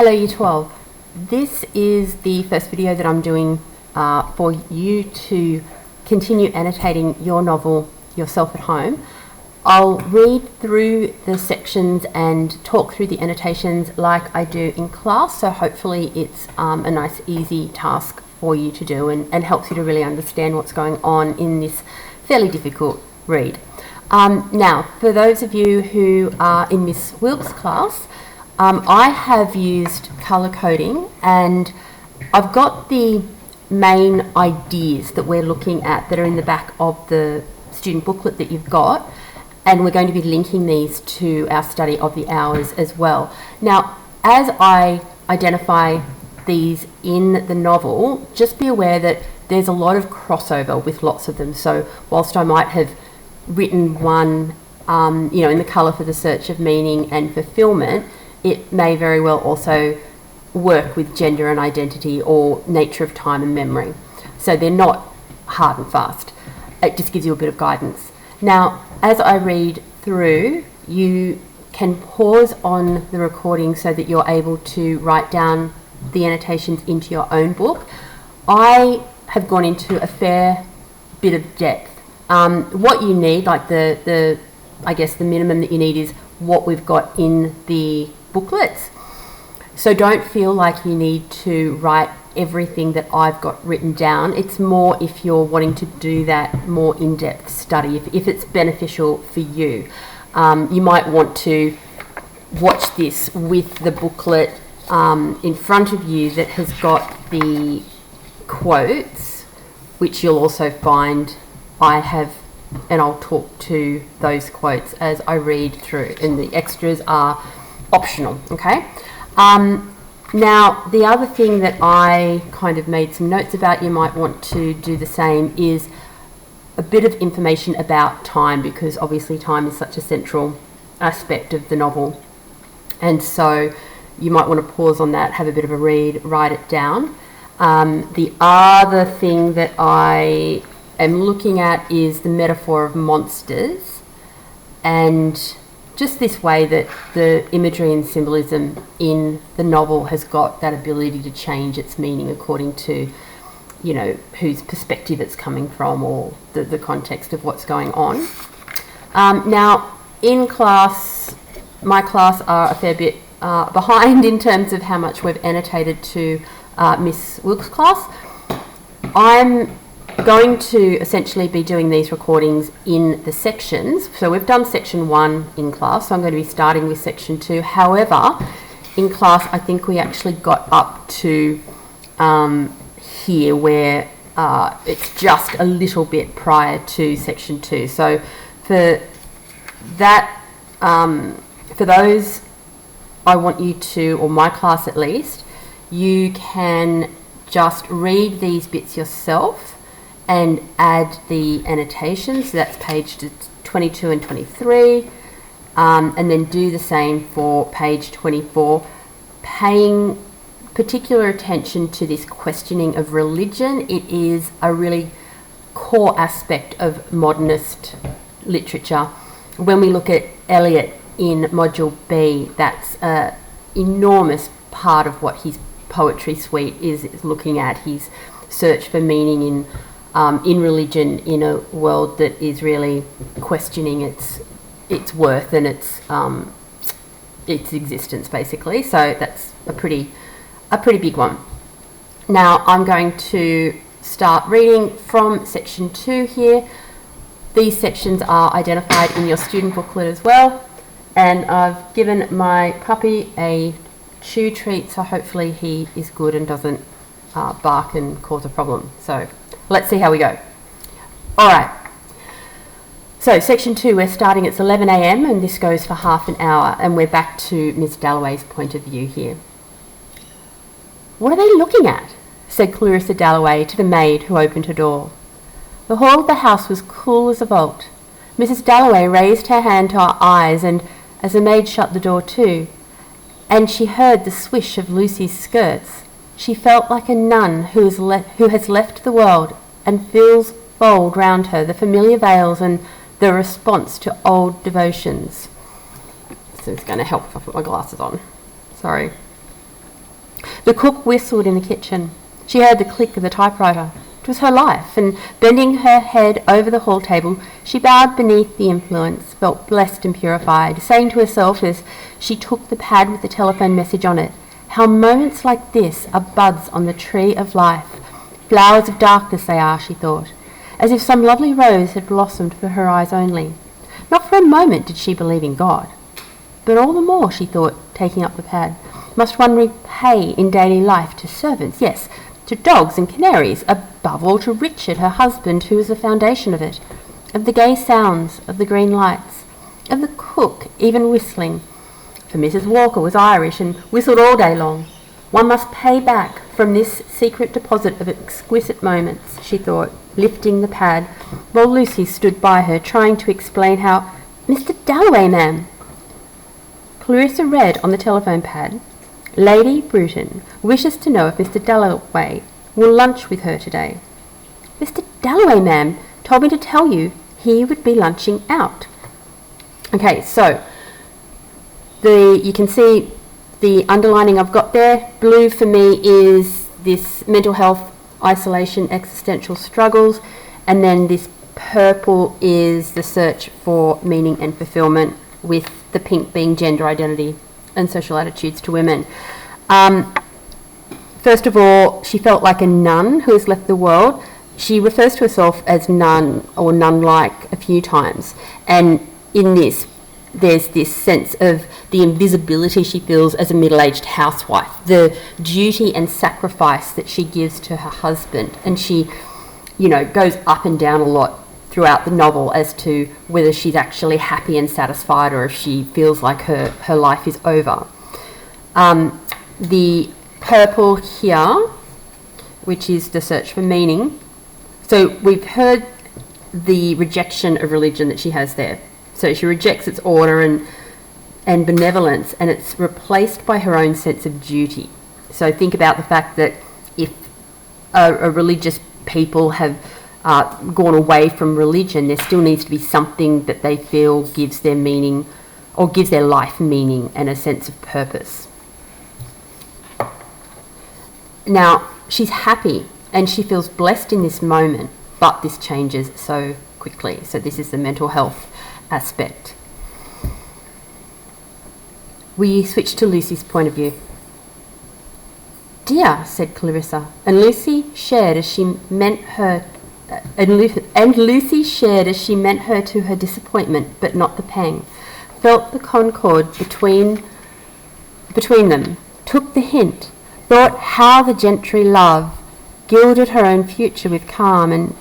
Hello Year 12. This is the first video that I'm doing for you to continue annotating your novel yourself at home. I'll read through the sections and talk through the annotations like I do in class, so hopefully it's a nice easy task for you to do and helps you to really understand what's going on in this fairly difficult read. Now, for those of you who are in Miss Wilkes' class, I have used colour coding, and I've got the main ideas that we're looking at that are in the back of the student booklet that you've got, and we're going to be linking these to our study of the hours as well. Now, as I identify these in the novel, just be aware that there's a lot of crossover with lots of them. So whilst I might have written one, in the colour for the search of meaning and fulfilment, it may very well also work with gender and identity or nature of time and memory. So they're not hard and fast. It just gives you a bit of guidance. Now, as I read through, you can pause on the recording so that you're able to write down the annotations into your own book. I have gone into a fair bit of depth. What you need, like the minimum that you need is what we've got in the booklets. So don't feel like you need to write everything that I've got written down. It's more if you're wanting to do that more in-depth study, if it's beneficial for you. You might want to watch this with the booklet in front of you that has got the quotes, which you'll also find I have, and I'll talk to those quotes as I read through, and the extras are optional, okay? Now, the other thing that I kind of made some notes about, you might want to do the same, is a bit of information about time, because obviously time is such a central aspect of the novel. And so you might want to pause on that, have a bit of a read, write it down. The other thing that I am looking at is the metaphor of monsters, and just this way that the imagery and symbolism in the novel has got that ability to change its meaning according to, whose perspective it's coming from or the context of what's going on. Now, in class, my class are a fair bit behind in terms of how much we've annotated to Miss Wilkes' class. I'm going to essentially be doing these recordings in the sections. So we've done section 1 in class, so I'm going to be starting with section 2. However, in class, I think we actually got up to here where it's just a little bit prior to section 2. So for that, for those, I want you to, or my class at least, you can just read these bits yourself and add the annotations. So that's page 22 and 23, and then do the same for page 24, paying particular attention to this questioning of religion. It is a really core aspect of modernist literature. When we look at Eliot in Module B, that's an enormous part of what his poetry suite is looking at, his search for meaning in religion in a world that is really questioning its worth and its existence, basically. So that's a pretty big one. Now I'm going to start reading from section 2 here. These sections are identified in your student booklet as well, and I've given my puppy a chew treat, so hopefully he is good and doesn't bark and cause a problem. So let's see how we go. All right. So section 2, we're starting, it's 11 a.m. and this goes for half an hour, and we're back to Miss Dalloway's point of view here. "What are they looking at?" said Clarissa Dalloway to the maid who opened her door. The hall of the house was cool as a vault. Mrs. Dalloway raised her hand to her eyes, and as the maid shut the door too, and she heard the swish of Lucy's skirts, she felt like a nun who has left the world and feels fold round her the familiar veils and the response to old devotions. So it's going to help if I put my glasses on. Sorry. The cook whistled in the kitchen. She heard the click of the typewriter. It was her life, and bending her head over the hall table, she bowed beneath the influence, felt blessed and purified, saying to herself as she took the pad with the telephone message on it, "How moments like this are buds on the tree of life. Flowers of darkness they are," she thought, as if some lovely rose had blossomed for her eyes only. Not for a moment did she believe in God. But all the more, she thought, taking up the pad, must one repay in daily life to servants, yes, to dogs and canaries, above all to Richard, her husband, who was the foundation of it, of the gay sounds, of the green lights, of the cook even whistling, for Mrs. Walker was Irish and whistled all day long. One must pay back from this secret deposit of exquisite moments, she thought, lifting the pad, while Lucy stood by her, trying to explain how, "Mr. Dalloway, ma'am." Clarissa read on the telephone pad, "Lady Bruton wishes to know if Mr. Dalloway will lunch with her today." "Mr. Dalloway, ma'am, told me to tell you he would be lunching out." Okay, so you can see the underlining I've got there. Blue for me is this mental health, isolation, existential struggles, and then this purple is the search for meaning and fulfillment, with the pink being gender identity and social attitudes to women. First of all, she felt like a nun who has left the world. She refers to herself as nun or nun-like a few times, and in this there's this sense of the invisibility she feels as a middle-aged housewife, the duty and sacrifice that she gives to her husband, and she, goes up and down a lot throughout the novel as to whether she's actually happy and satisfied or if she feels like her life is over. The purple here, which is the search for meaning. So we've heard the rejection of religion that she has there. So she rejects its order and benevolence, and it's replaced by her own sense of duty. So think about the fact that if a religious people have gone away from religion, there still needs to be something that they feel gives their meaning or gives their life meaning and a sense of purpose. Now, she's happy and she feels blessed in this moment, but this changes so quickly. So this is the mental health aspect. We switch to Lucy's point of view. "Dear," said Clarissa, and Lucy shared as she meant her to her disappointment, but not the pang, felt the concord between them, took the hint, thought how the gentry love, gilded her own future with calm, and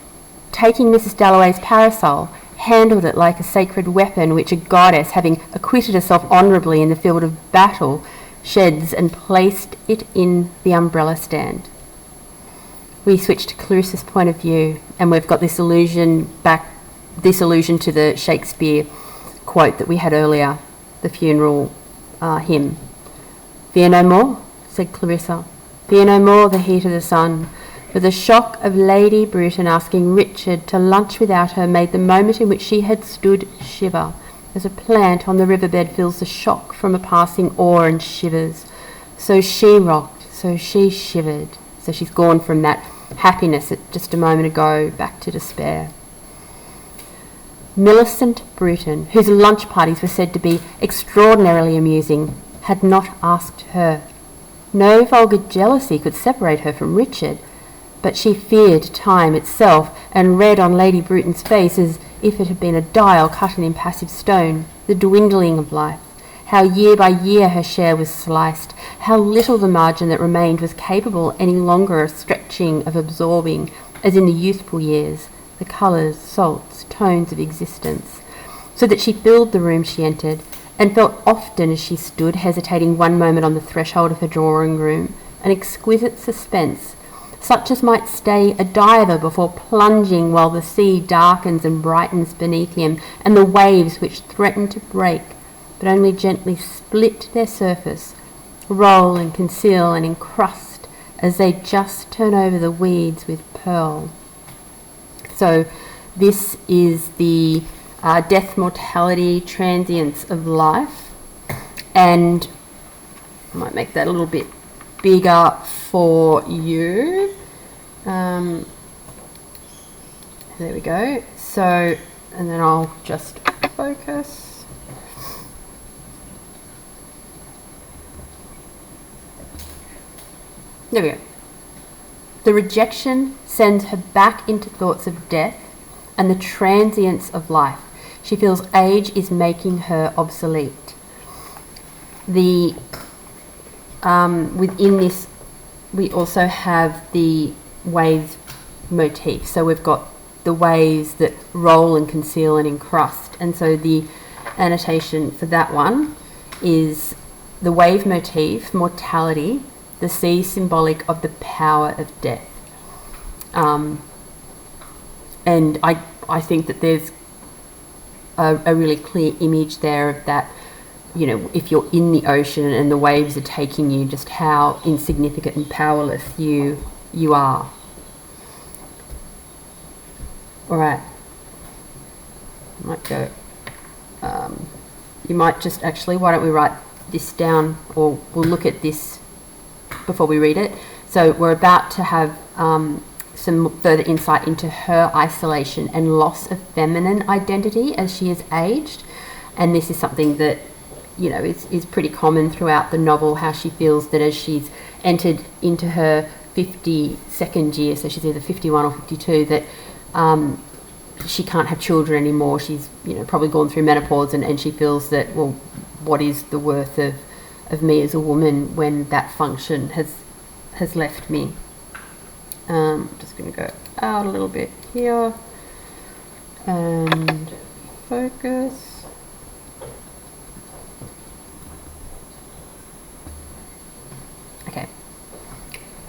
taking Mrs. Dalloway's parasol, handled it like a sacred weapon which a goddess, having acquitted herself honourably in the field of battle, sheds, and placed it in the umbrella stand. We switch to Clarissa's point of view, and we've got this allusion to the Shakespeare quote that we had earlier, the funeral hymn. "Fear no more," said Clarissa, "fear no more the heat of the sun, for the shock of Lady Bruton asking Richard to lunch without her made the moment in which she had stood shiver, as a plant on the riverbed feels the shock from a passing oar and shivers. So she rocked, so she shivered." So she's gone from that happiness at just a moment ago back to despair. Millicent Bruton, whose lunch parties were said to be extraordinarily amusing, had not asked her. No vulgar jealousy could separate her from Richard, but she feared time itself, and read on Lady Bruton's face, as if it had been a dial cut in impassive stone, the dwindling of life, how year by year her share was sliced, how little the margin that remained was capable any longer of stretching, of absorbing, as in the youthful years, the colours, salts, tones of existence, so that she filled the room she entered, and felt often as she stood hesitating one moment on the threshold of her drawing-room, an exquisite suspense, such as might stay a diver before plunging while the sea darkens and brightens beneath him, and the waves which threaten to break, but only gently split their surface, roll and conceal and encrust as they just turn over the weeds with pearl. So this is the death, mortality, transience of life, and I might make that a little bit bigger for you. There we go. So, and then I'll just focus. There we go. The rejection sends her back into thoughts of death and the transience of life. She feels age is making her obsolete. Within this, we also have the waves motif. So we've got the waves that roll and conceal and encrust. And so the annotation for that one is the wave motif, mortality, the sea symbolic of the power of death. And I think that there's a really clear image there of that, you know, if you're in the ocean and the waves are taking you, just how insignificant and powerless you are. All right. Might go. You might just actually, why don't we write this down, or we'll look at this before we read it. So we're about to have some further insight into her isolation and loss of feminine identity as she has aged. And this is something that, you know, is pretty common throughout the novel, how she feels that as she's entered into her 52nd year, so she's either 51 or 52, that she can't have children anymore. She's, you know, probably gone through menopause, and she feels that, well, what is the worth of me as a woman when that function has left me? Just going to go out a little bit here and focus. Okay.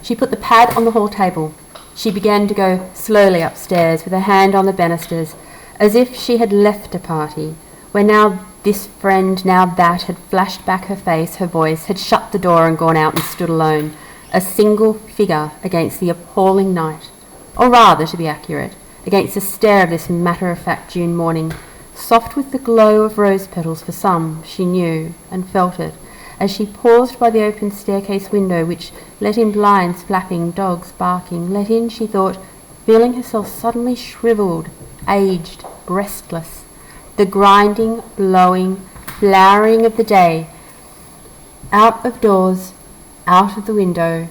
She put the pad on the hall table. She began to go slowly upstairs with her hand on the banisters, as if she had left a party, where now this friend, now that, had flashed back her face, her voice, had shut the door and gone out and stood alone, a single figure against the appalling night, or rather, to be accurate, against the stare of this matter-of-fact June morning, soft with the glow of rose petals for some, she knew, and felt it, as she paused by the open staircase window, which let in blinds flapping, dogs barking, let in, she thought, feeling herself suddenly shrivelled, aged, breastless, the grinding, blowing, flowering of the day, out of doors, out of the window,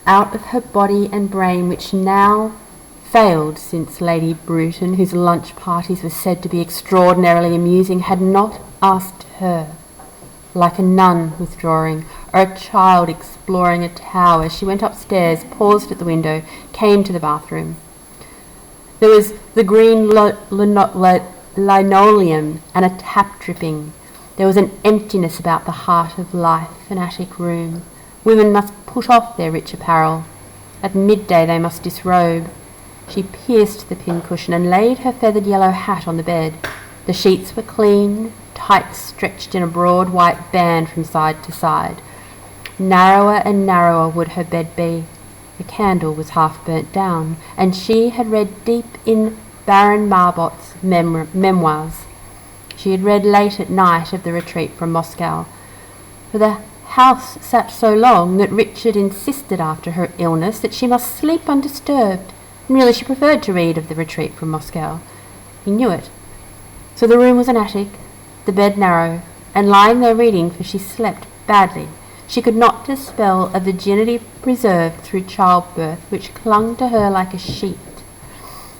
out of her body and brain, which now failed, since Lady Bruton, whose lunch parties were said to be extraordinarily amusing, had not asked her, like a nun withdrawing, or a child exploring a tower. She went upstairs, paused at the window, came to the bathroom. There was the green linoleum and a tap dripping. There was an emptiness about the heart of life, an attic room. Women must put off their rich apparel. At midday they must disrobe. She pierced the pincushion and laid her feathered yellow hat on the bed. The sheets were clean, tight stretched in a broad white band from side to side. Narrower and narrower would her bed be. The candle was half burnt down, and she had read deep in Baron Marbot's memoirs. She had read late at night of the retreat from Moscow. For the house sat so long that Richard insisted after her illness that she must sleep undisturbed, and really she preferred to read of the retreat from Moscow. He knew it. So the room was an attic, the bed narrow, and lying there reading, for she slept badly, she could not dispel a virginity preserved through childbirth, which clung to her like a sheet.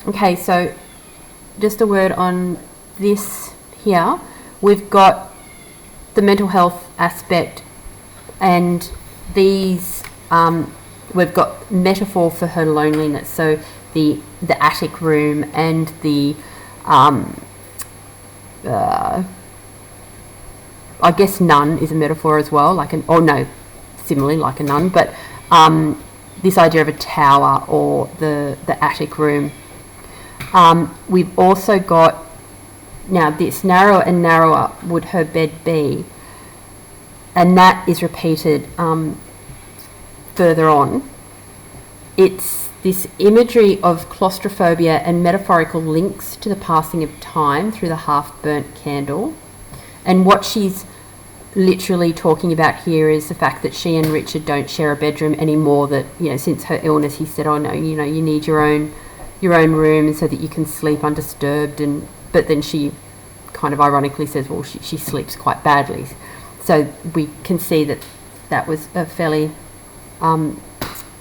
Okay, so just a word on this here. We've got the mental health aspect, and these we've got metaphor for her loneliness. So the attic room and the I guess nun is a metaphor as well, similarly like a nun, but this idea of a tower or the attic room. We've also got, now this narrower and narrower would her bed be, and that is repeated further on. It's this imagery of claustrophobia and metaphorical links to the passing of time through the half-burnt candle. And what she's literally talking about here is the fact that she and Richard don't share a bedroom anymore, that, you know, since her illness he said, oh no, you know, you need your own room so that you can sleep undisturbed, but then she kind of ironically says, well, she sleeps quite badly. So we can see that was a fairly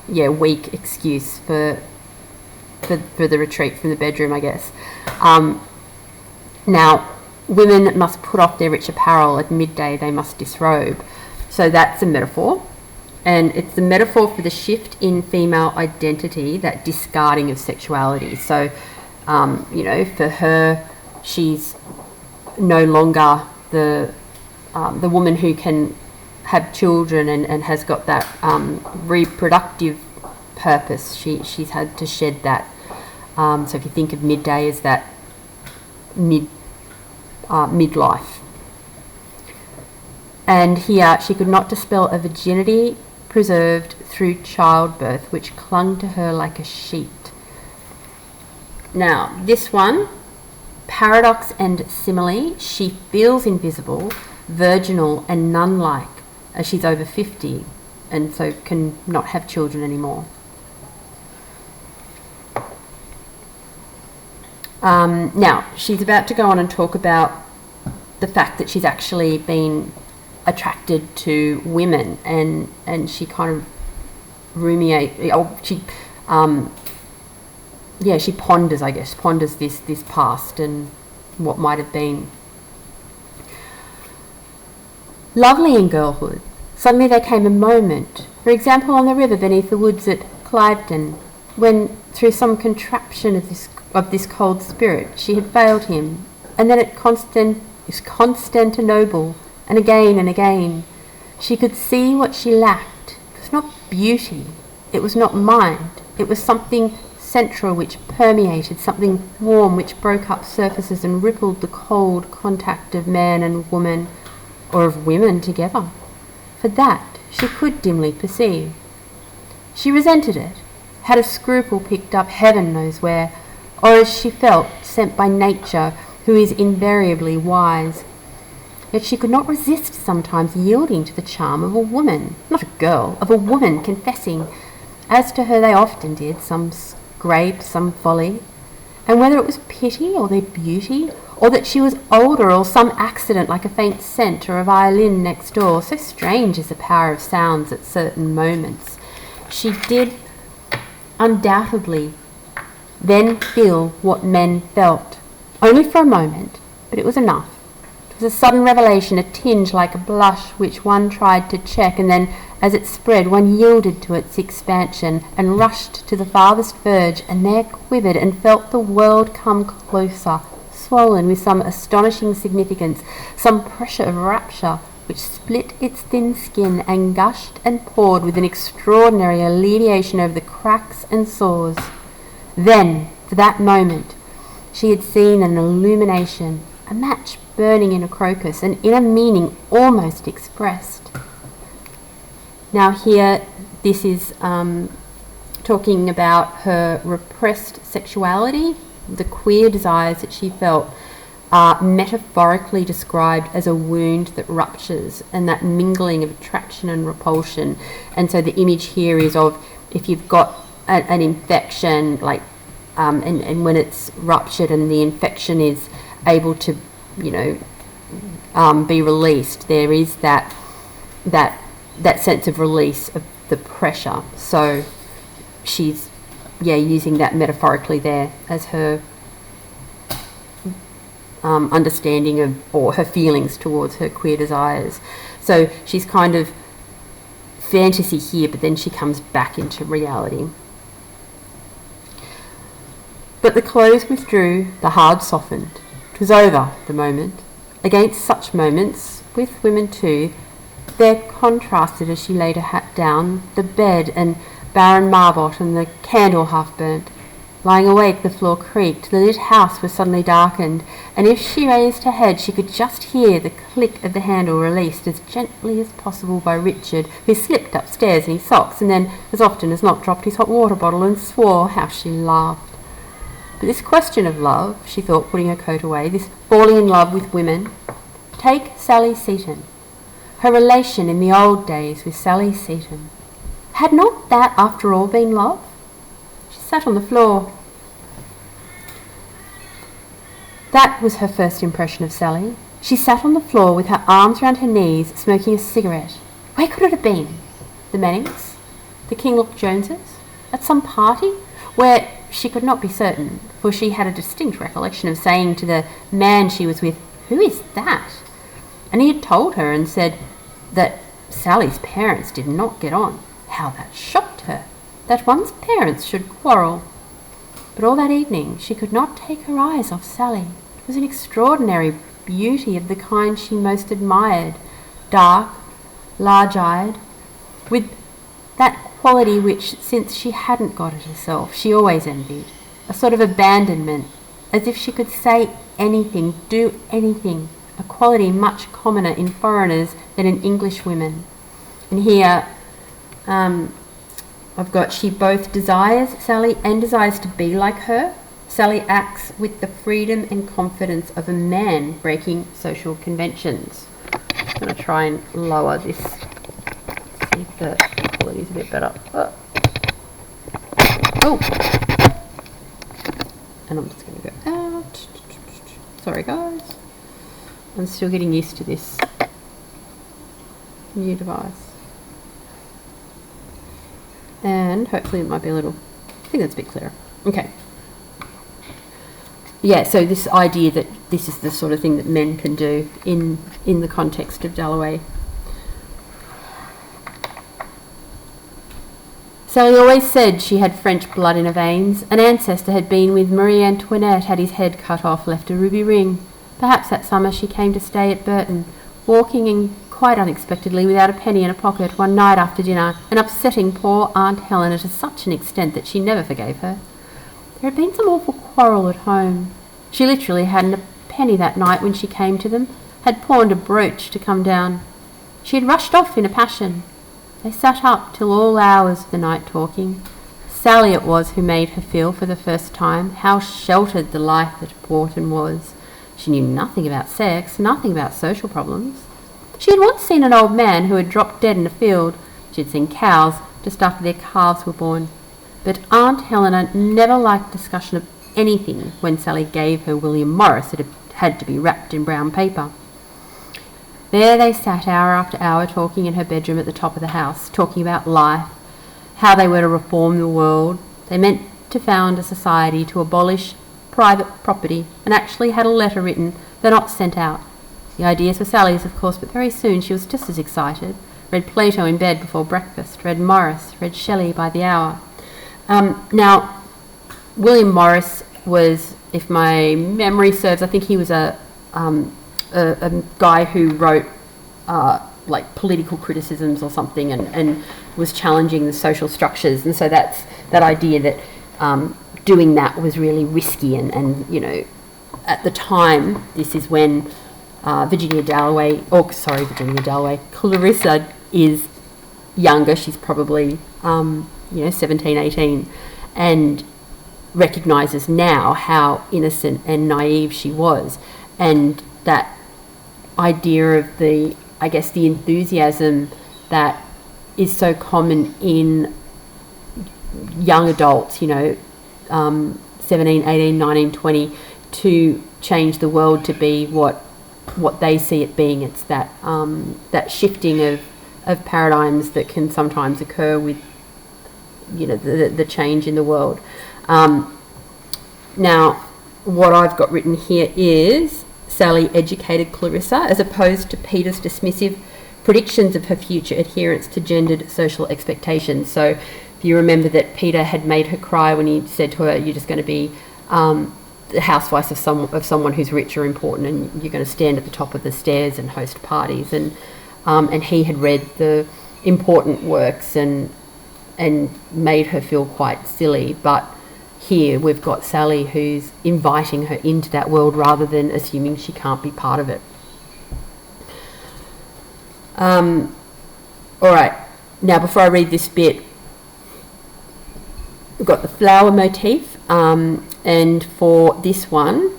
weak excuse for the retreat from the bedroom, I guess. Now, women must put off their rich apparel. At midday they must disrobe. So that's a metaphor. And it's a metaphor for the shift in female identity, that discarding of sexuality. So, you know, for her, she's no longer the woman who can have children and has got that reproductive purpose. She's had to shed that. So if you think of midday as that midlife. And here, she could not dispel a virginity preserved through childbirth, which clung to her like a sheet. Now, this one, paradox and simile, she feels invisible, virginal and nun-like, as she's over 50, and so can not have children anymore. Now, she's about to go on and talk about the fact that she's actually been attracted to women, and she kind of she ponders this past and what might have been. Lovely in girlhood, suddenly there came a moment, for example on the river beneath the woods at Cliveden, when through some contraption of this cold spirit she had failed him, and then at Constantinople, and again, she could see what she lacked. It was not beauty, it was not mind, it was something central which permeated, something warm which broke up surfaces and rippled the cold contact of man and woman, or of women together. For that she could dimly perceive. She resented it, had a scruple picked up heaven knows where, or as she felt, sent by nature, who is invariably wise. Yet she could not resist sometimes yielding to the charm of a woman, not a girl, of a woman confessing, as to her they often did, some scrape, some folly, and whether it was pity or their beauty, or that she was older, or some accident like a faint scent or a violin next door, so strange is the power of sounds at certain moments, she did undoubtedly then feel what men felt, only for a moment, but it was enough. It was a sudden revelation, a tinge like a blush which one tried to check, and then as it spread one yielded to its expansion and rushed to the farthest verge, and there quivered and felt the world come closer, swollen with some astonishing significance, some pressure of rapture which split its thin skin and gushed and poured with an extraordinary alleviation over the cracks and sores. Then, for that moment, she had seen an illumination, a match burning in a crocus, an inner meaning almost expressed. Now here, this is talking about her repressed sexuality. The queer desires that she felt are metaphorically described as a wound that ruptures, and that mingling of attraction and repulsion. And so the image here is of, if you've got an infection, like and when it's ruptured and the infection is able to, be released, there is that sense of release of the pressure. So she's using that metaphorically there as her understanding of, or her feelings towards her queer desires. So she's kind of fantasy here, but then she comes back into reality. But the clothes withdrew, the heart softened. 'Twas over, the moment. Against such moments, with women too, there contrasted, as she laid her hat down, the bed and barren marbot and the candle half burnt. Lying awake, the floor creaked, the lit house was suddenly darkened, and if she raised her head she could just hear the click of the handle released as gently as possible by Richard, who slipped upstairs in his socks and then, as often as not, dropped his hot water bottle and swore. How she laughed. But this question of love, she thought, putting her coat away, this falling in love with women. Take Sally Seaton. her relation in the old days with Sally Seaton. Had not that, after all, been love? She sat on the floor. That was her first impression of Sally. She sat on the floor with her arms round her knees, smoking a cigarette. Where could it have been? The Mannings? The Kinglock Joneses? At some party? Where she could not be certain, for she had a distinct recollection of saying to the man she was with, "Who is that?" And he had told her and said that Sally's parents did not get on. How that shocked her, that one's parents should quarrel. But all that evening she could not take her eyes off Sally. It was an extraordinary beauty of the kind she most admired, dark, large-eyed, with that quality which, since she hadn't got it herself, she always envied, a sort of abandonment, as if she could say anything, do anything, a quality much commoner in foreigners than in English women. And here I've got, she both desires Sally and desires to be like her. Sally acts with the freedom and confidence of a man breaking social conventions. I'm going to try and lower this, see if the quality is a bit better. Oh! And I'm just going to go out. Sorry guys. I'm still getting used to this new device. And hopefully it might be a little, I think that's a bit clearer. Okay. Yeah, so this idea that this is the sort of thing that men can do in the context of Dalloway. Sally always said she had French blood in her veins. An ancestor had been with Marie Antoinette, had his head cut off, left a ruby ring. Perhaps that summer she came to stay at Burton, walking in quite unexpectedly without a penny in her pocket one night after dinner, and upsetting poor Aunt Helena to such an extent that she never forgave her. There had been some awful quarrel at home. She literally hadn't a penny that night when she came to them, had pawned a brooch to come down. She had rushed off in a passion. They sat up till all hours of the night talking. Sally it was who made her feel for the first time how sheltered the life at Broughton was. She knew nothing about sex, nothing about social problems. She had once seen an old man who had dropped dead in a field. She had seen cows just after their calves were born. But Aunt Helena never liked discussion of anything when Sally gave her William Morris. It had to be wrapped in brown paper. There they sat hour after hour talking in her bedroom at the top of the house, talking about life, how they were to reform the world. They meant to found a society to abolish private property, and actually had a letter written, though not sent out. The ideas were Sally's, of course, but very soon she was just as excited. Read Plato in bed before breakfast, read Morris, read Shelley by the hour. Now, William Morris was, if my memory serves, I think he was a guy who wrote like political criticisms or something, and was challenging the social structures, and so that's that idea that doing that was really risky, and you know, at the time, this is when Virginia Dalloway, Clarissa is younger, she's probably 17, 18, and recognises now how innocent and naive she was, and that idea of the enthusiasm that is so common in young adults, 17, 18, 19, 20, to change the world to be what they see it being. It's that that shifting of paradigms that can sometimes occur with the change in the world. Now, what I've got written here is Sally educated Clarissa, as opposed to Peter's dismissive predictions of her future adherence to gendered social expectations. So if you remember that Peter had made her cry when he said to her, "You're just going to be the housewife of someone who's rich or important, and you're going to stand at the top of the stairs and host parties," and he had read the important works and made her feel quite silly. But here we've got Sally who's inviting her into that world rather than assuming she can't be part of it. All right, now before I read this bit, we've got the flower motif, and for this one,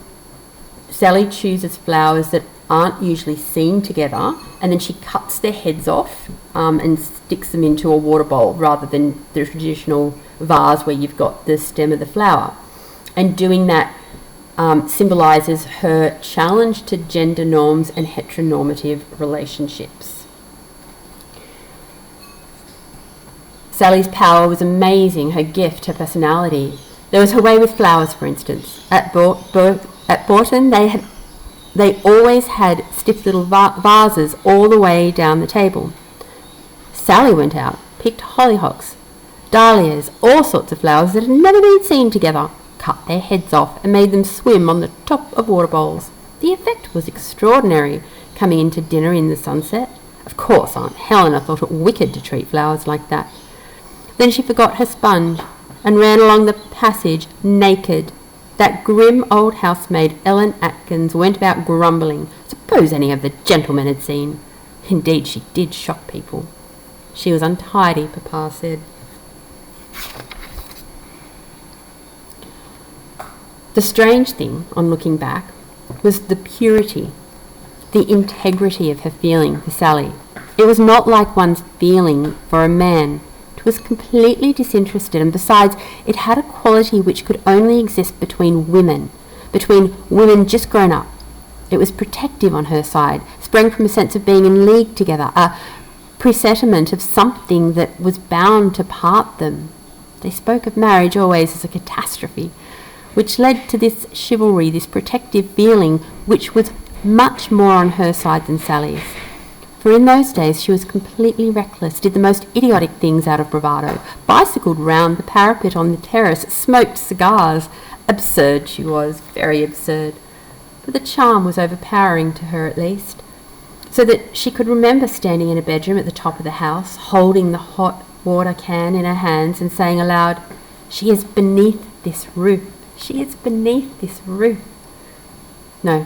Sally chooses flowers that aren't usually seen together, and then she cuts their heads off and sticks them into a water bowl rather than the traditional vase where you've got the stem of the flower. And doing that symbolises her challenge to gender norms and heteronormative relationships. Sally's power was amazing, her gift, her personality. There was her way with flowers, for instance. At Bourton, they always had stiff little vases all the way down the table. Sally went out, picked hollyhocks, dahlias, all sorts of flowers that had never been seen together, cut their heads off and made them swim on the top of water bowls. The effect was extraordinary, coming into dinner in the sunset. Of course, Aunt Helena thought it wicked to treat flowers like that. Then she forgot her sponge and ran along the passage naked. That grim old housemaid, Ellen Atkins, went about grumbling. Suppose any of the gentlemen had seen. Indeed, she did shock people. She was untidy, Papa said. The strange thing, on looking back, was the purity, the integrity of her feeling for Sally. It was not like one's feeling for a man. It was completely disinterested, and besides, it had a quality which could only exist between women just grown up. It was protective on her side, sprang from a sense of being in league together, a presentiment of something that was bound to part them. They spoke of marriage always as a catastrophe, which led to this chivalry, this protective feeling, which was much more on her side than Sally's. For in those days she was completely reckless, did the most idiotic things out of bravado, bicycled round the parapet on the terrace, smoked cigars. Absurd she was, very absurd. But the charm was overpowering to her at least, so that she could remember standing in a bedroom at the top of the house, holding the hot water can in her hands and saying aloud, "She is beneath this roof. She is beneath this roof." No,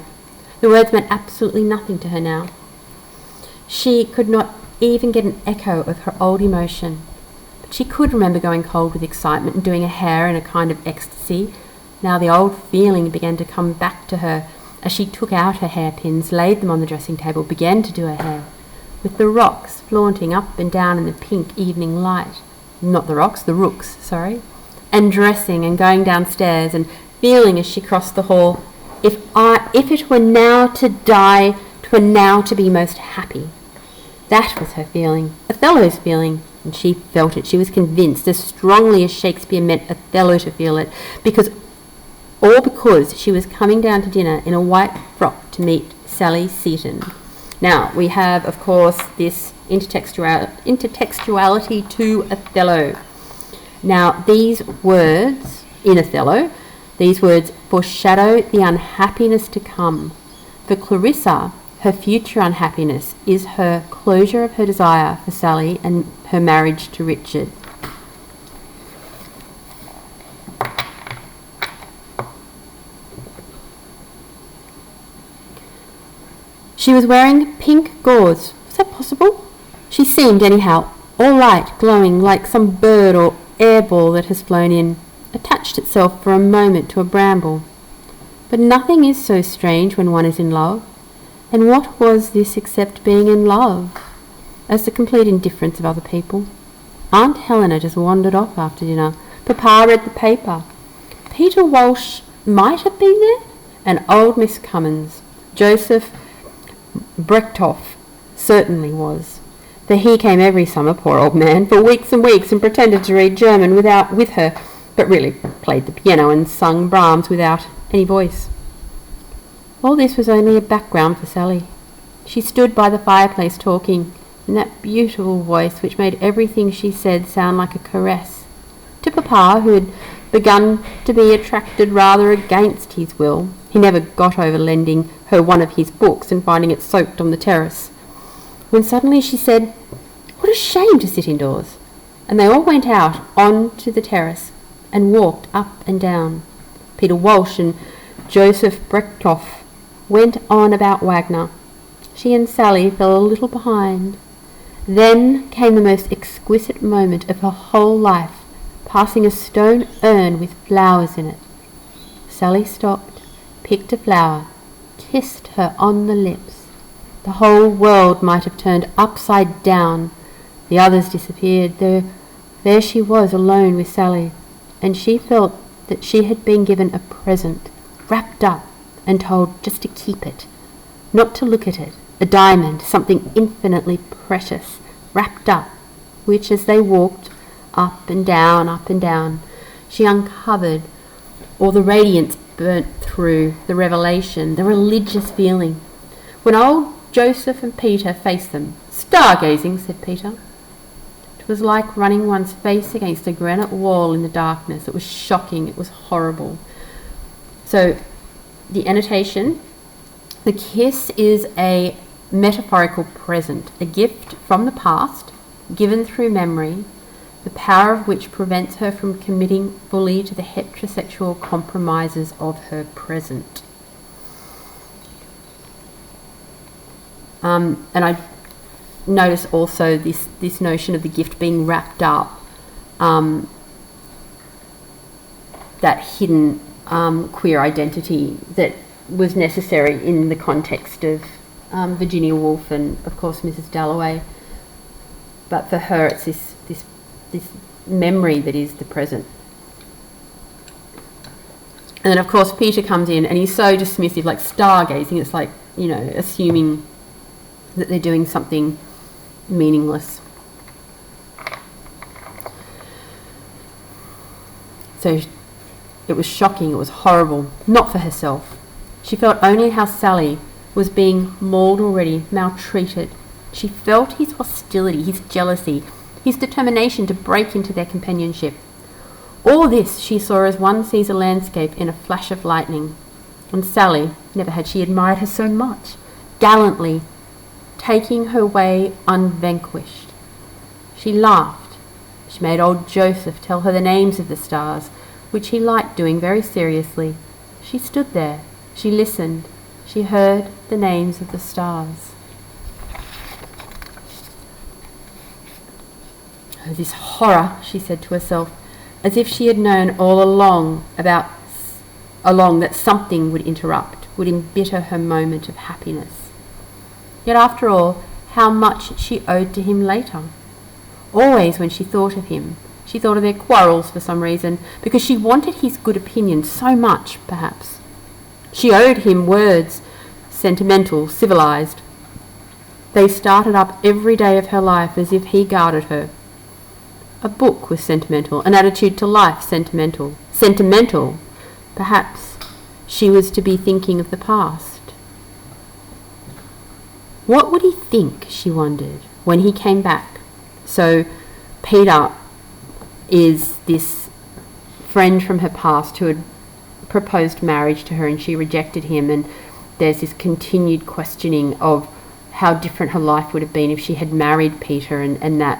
the words meant absolutely nothing to her now. She could not even get an echo of her old emotion, but she could remember going cold with excitement and doing her hair in a kind of ecstasy. Now the old feeling began to come back to her as she took out her hairpins, laid them on the dressing table, began to do her hair, with the rocks flaunting up and down in the pink evening light. Not the rocks, the rooks, sorry. And dressing and going downstairs and feeling as she crossed the hall, if it were now to die, 'twere now to be most happy. That was her feeling, Othello's feeling, and she felt it. She was convinced, as strongly as Shakespeare meant Othello to feel it, because she was coming down to dinner in a white frock to meet Sally Seaton. Now, we have, of course, this intertextuality to Othello. Now, these words in Othello, these words foreshadow the unhappiness to come. For Clarissa, her future unhappiness is her closure of her desire for Sally and her marriage to Richard. She was wearing pink gauze. Was that possible? She seemed, anyhow, all light, glowing, like some bird or air ball that has flown in, attached itself for a moment to a bramble. But nothing is so strange when one is in love. And what was this except being in love, as the complete indifference of other people? Aunt Helena just wandered off after dinner. Papa read the paper. Peter Walsh might have been there, and old Miss Cummins. Joseph Brecktoff certainly was, for he came every summer, poor old man, for weeks and weeks, and pretended to read German with her, but really played the piano and sung Brahms without any voice. All this was only a background for Sally. She stood by the fireplace talking, in that beautiful voice which made everything she said sound like a caress, to Papa, who had begun to be attracted rather against his will. He never got over lending her one of his books and finding it soaked on the terrace, when suddenly she said, "What a shame to sit indoors." And they all went out on to the terrace and walked up and down. Peter Walsh and Joseph Brecktoff went on about Wagner. She and Sally fell a little behind. Then came the most exquisite moment of her whole life, passing a stone urn with flowers in it. Sally stopped, picked a flower, kissed her on the lips, The whole world might have turned upside down. The others disappeared. There she was, alone with Sally, and she felt that she had been given a present, wrapped up and told just to keep it, not to look at it, a diamond, something infinitely precious, wrapped up, which as they walked up and down, she uncovered, or the radiance burnt through the revelation, the religious feeling. When old Joseph and Peter faced them, "Stargazing," said Peter. It was like running one's face against a granite wall in the darkness. It was shocking. It was horrible. So the annotation, the kiss is a metaphorical present, a gift from the past, given through memory, the power of which prevents her from committing fully to the heterosexual compromises of her present. And I notice also this notion of the gift being wrapped up, that hidden queer identity that was necessary in the context of Virginia Woolf and, of course, Mrs. Dalloway. But for her, it's this memory that is the present. And then, of course, Peter comes in and he's so dismissive, like stargazing. It's like, assuming that they're doing something meaningless. So it was shocking, it was horrible, not for herself. She felt only how Sally was being mauled already, maltreated. She felt his hostility, his jealousy, his determination to break into their companionship. All this she saw as one sees a landscape in a flash of lightning. And Sally, never had she admired her so much, gallantly taking her way unvanquished. She laughed. She made old Joseph tell her the names of the stars, which he liked doing very seriously. She stood there. She listened. She heard the names of the stars. Oh, this horror, she said to herself, as if she had known all along that something would interrupt, would embitter her moment of happiness. Yet after all, how much she owed to him later. Always when she thought of him, she thought of their quarrels for some reason, because she wanted his good opinion so much, perhaps. She owed him words, sentimental, civilised. They started up every day of her life as if he guarded her. A book was sentimental, an attitude to life sentimental. Sentimental, perhaps she was to be thinking of the past. What would he think, she wondered, when he came back? So Peter is this friend from her past who had proposed marriage to her and she rejected him, and there's this continued questioning of how different her life would have been if she had married Peter, and that,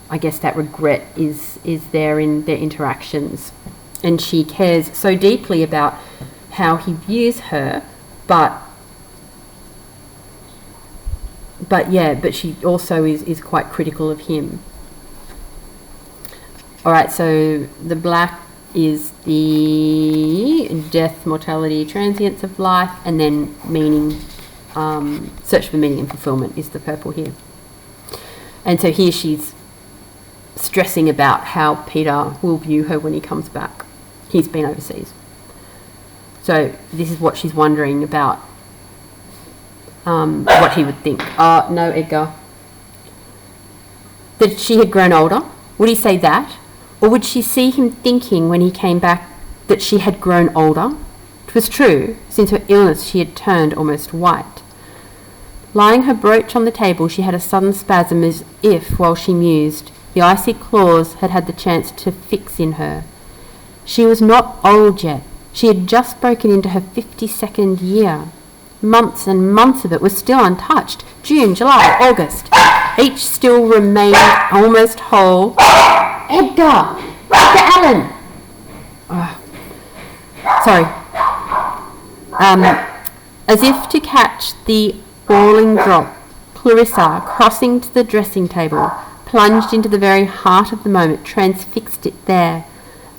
I guess, that regret is there in their interactions. And she cares so deeply about how he views her, but she also is quite critical of him. Alright, so the black is the death, mortality, transience of life, and then meaning, search for meaning and fulfillment is the purple here. And so here she's stressing about how Peter will view her when he comes back. He's been overseas. So this is what she's wondering about, what he would think. No, Edgar. That she had grown older. Would he say that? Or would she see him thinking when he came back that she had grown older? It was true. Since her illness she had turned almost white. Lying her brooch on the table, she had a sudden spasm as if, while she mused, the icy claws had had the chance to fix in her. She was not old yet. She had just broken into her 52nd year. Months and months of it were still untouched. June, July, August. Each still remained almost whole. Edgar! Dr. Allen! Sorry. As if to catch the falling drop, Clarissa, crossing to the dressing table, plunged into the very heart of the moment, transfixed it there.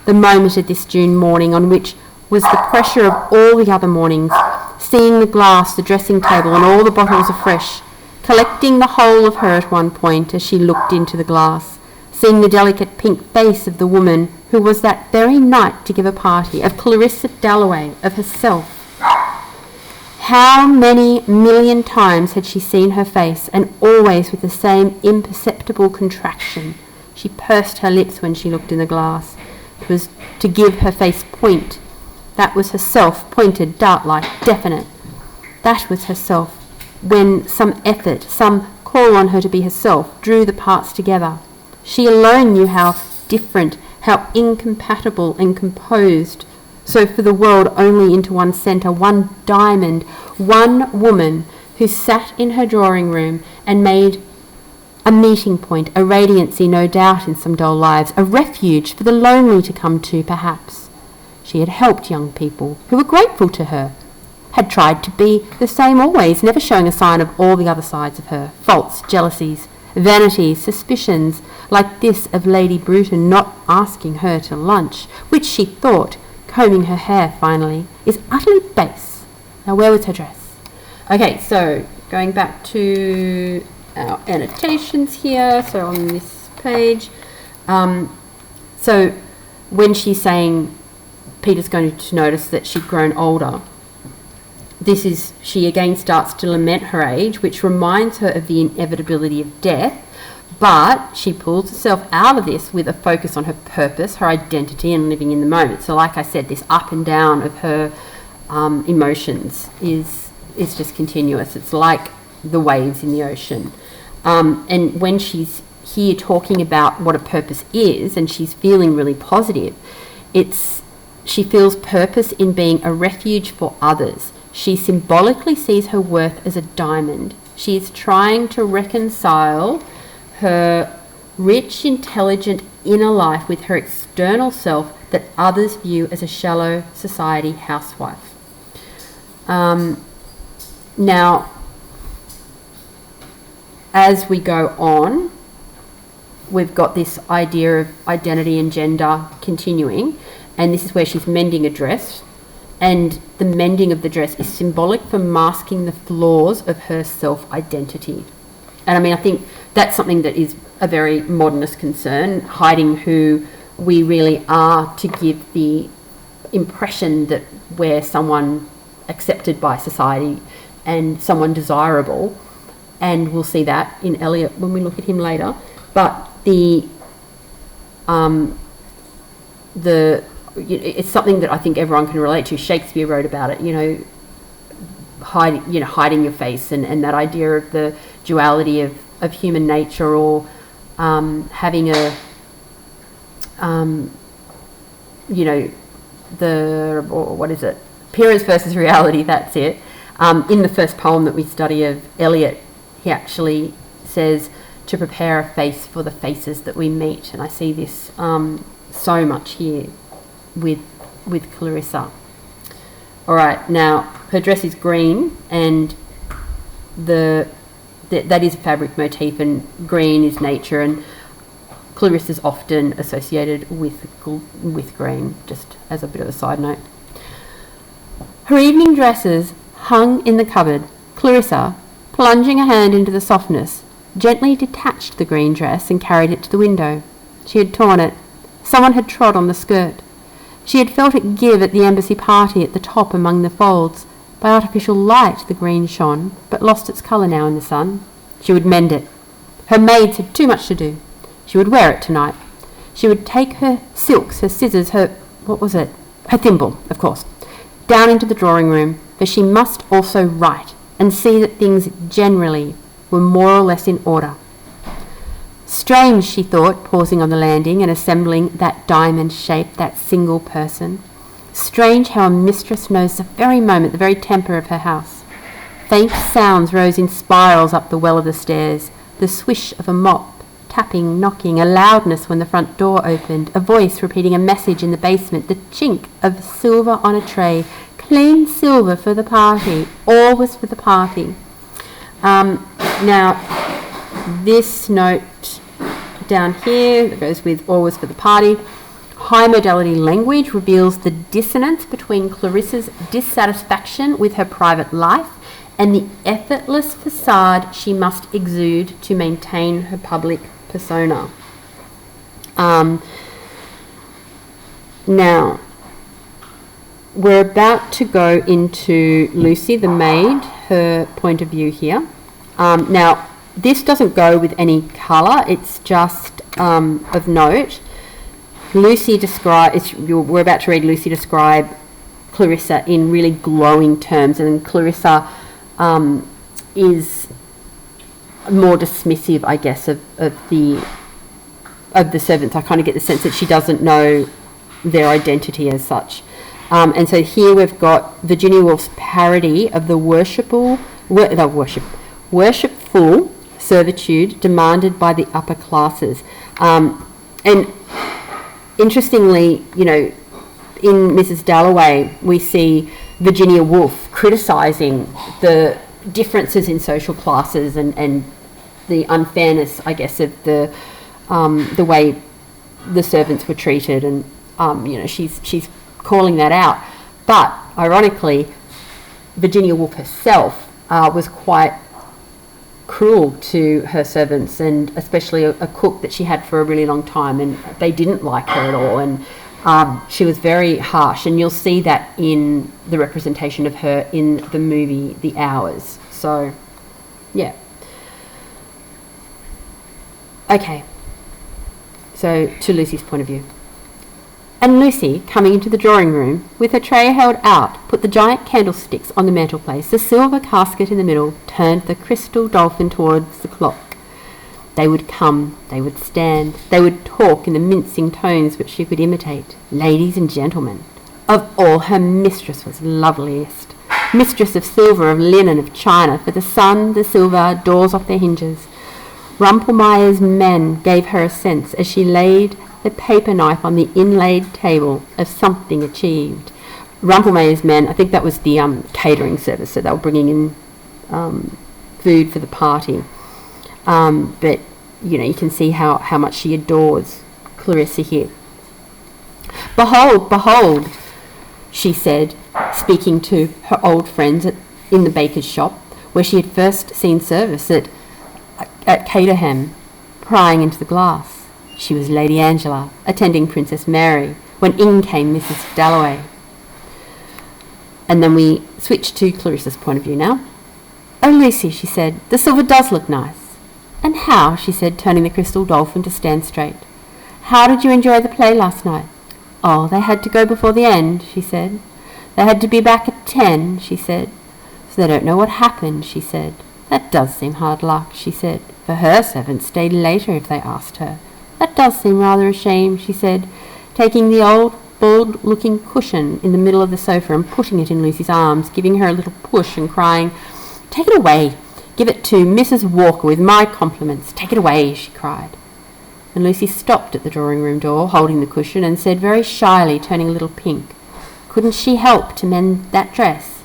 The moment of this June morning on which was the pressure of all the other mornings, seeing the glass, the dressing table, and all the bottles afresh, collecting the whole of her at one point as she looked into the glass, seeing the delicate pink face of the woman who was that very night to give a party, of Clarissa Dalloway, of herself. How many million times had she seen her face, and always with the same imperceptible contraction. She pursed her lips when she looked in the glass. It was to give her face point. That was herself, pointed, dart-like, definite. That was herself, when some effort, some call on her to be herself, drew the parts together. She alone knew how different, how incompatible and composed. So for the world only into one centre, one diamond, one woman who sat in her drawing room and made a meeting point, a radiancy no doubt in some dull lives, a refuge for the lonely to come to perhaps. She had helped young people who were grateful to her, had tried to be the same always, never showing a sign of all the other sides of her, faults, jealousies, vanities, suspicions, like this of Lady Bruton not asking her to lunch, which she thought, combing her hair finally, is utterly base. Now where was her dress? Okay, so going back to our annotations here, so on this page, so when she's saying Peter's going to notice that she'd grown older, she again starts to lament her age, which reminds her of the inevitability of death, but she pulls herself out of this with a focus on her purpose, her identity, and living in the moment. So like I said, this up and down of her emotions is just continuous. It's like the waves in the ocean. And when she's here talking about what a purpose is, and she's feeling really positive, she feels purpose in being a refuge for others. She symbolically sees her worth as a diamond. She is trying to reconcile her rich, intelligent inner life with her external self that others view as a shallow society housewife. Now, as we go on, we've got this idea of identity and gender continuing, and this is where she's mending a dress, and the mending of the dress is symbolic for masking the flaws of her self-identity. And I mean, I think that's something that is a very modernist concern, hiding who we really are to give the impression that we're someone accepted by society and someone desirable. And we'll see that in Eliot when we look at him later. But it's something that I think everyone can relate to. Shakespeare wrote about it, hiding your face, and that idea of the duality of human nature, or having appearance versus reality. That's it. In the first poem that we study of Eliot, he actually says to prepare a face for the faces that we meet, and I see this so much here with Clarissa. All right, now her dress is green, and that is a fabric motif, and green is nature, and Clarissa's often associated with green, just as a bit of a side note. Her evening dresses hung in the cupboard. Clarissa, plunging a hand into the softness, gently detached the green dress and carried it to the window. She had torn it. Someone had trod on the skirt. She had felt it give at the embassy party at the top among the folds. By artificial light the green shone, but lost its colour now in the sun. She would mend it. Her maids had too much to do. She would wear it tonight. She would take her silks, her scissors, her thimble, of course, down into the drawing room, for she must also write and see that things generally were more or less in order. Strange, she thought, pausing on the landing and assembling that diamond shape, that single person. Strange how a mistress knows the very moment, the very temper of her house. Faint sounds rose in spirals up the well of the stairs, the swish of a mop, tapping, knocking, a loudness when the front door opened, a voice repeating a message in the basement, the chink of silver on a tray, clean silver for the party. All was for the party. Now, this note down here that goes with all was for the party high modality language reveals the dissonance between Clarissa's dissatisfaction with her private life and the effortless facade she must exude to maintain her public persona. Now, we're about to go into Lucy, the maid, her point of view here. Now, this doesn't go with any colour, it's just of note. Lucy we're about to read Lucy describe Clarissa in really glowing terms, and Clarissa is more dismissive, I guess, of the servants. I kind of get the sense that she doesn't know their identity as such. And so here we've got Virginia Woolf's parody of the worshipful servitude demanded by the upper classes. And interestingly, you know, in Mrs. Dalloway, we see Virginia Woolf criticising the differences in social classes and the unfairness, I guess, of the way the servants were treated, and you know, she's calling that out. But ironically, Virginia Woolf herself was quite cruel to her servants, and especially a cook that she had for a really long time, and they didn't like her at all, and she was very harsh, and you'll see that in the representation of her in the movie The Hours. So yeah, okay, so to Lucy's point of view. And Lucy, coming into the drawing room, with her tray held out, put the giant candlesticks on the mantelpiece, the silver casket in the middle, turned the crystal dolphin towards the clock. They would come, they would stand, they would talk in the mincing tones which she could imitate. Ladies and gentlemen, of all her mistress was loveliest. Mistress of silver, of linen, of china, for the sun, the silver, doors off their hinges. Rumpelmeyer's men gave her a sense as she laid the paper knife on the inlaid table of something achieved. Rumpelmeyer's men, I think that was the catering service, so they were bringing in food for the party. But, you know, you can see how much she adores Clarissa here. Behold, behold, she said, speaking to her old friends in the baker's shop, where she had first seen service at Caterham, prying into the glass. She was Lady Angela, attending Princess Mary, when in came Mrs. Dalloway. And then we switch to Clarissa's point of view now. Oh, Lucy, she said, the silver does look nice. And how, she said, turning the crystal dolphin to stand straight. How did you enjoy the play last night? Oh, they had to go before the end, she said. They had to be back at 10, she said. So they don't know what happened, she said. That does seem hard luck, she said, for her servants stayed later if they asked her. That does seem rather a shame, she said, taking the old, bald-looking cushion in the middle of the sofa and putting it in Lucy's arms, giving her a little push and crying, Take it away. Give it to Mrs. Walker with my compliments. Take it away, she cried. And Lucy stopped at the drawing-room door, holding the cushion, and said very shyly, turning a little pink, Couldn't she help to mend that dress?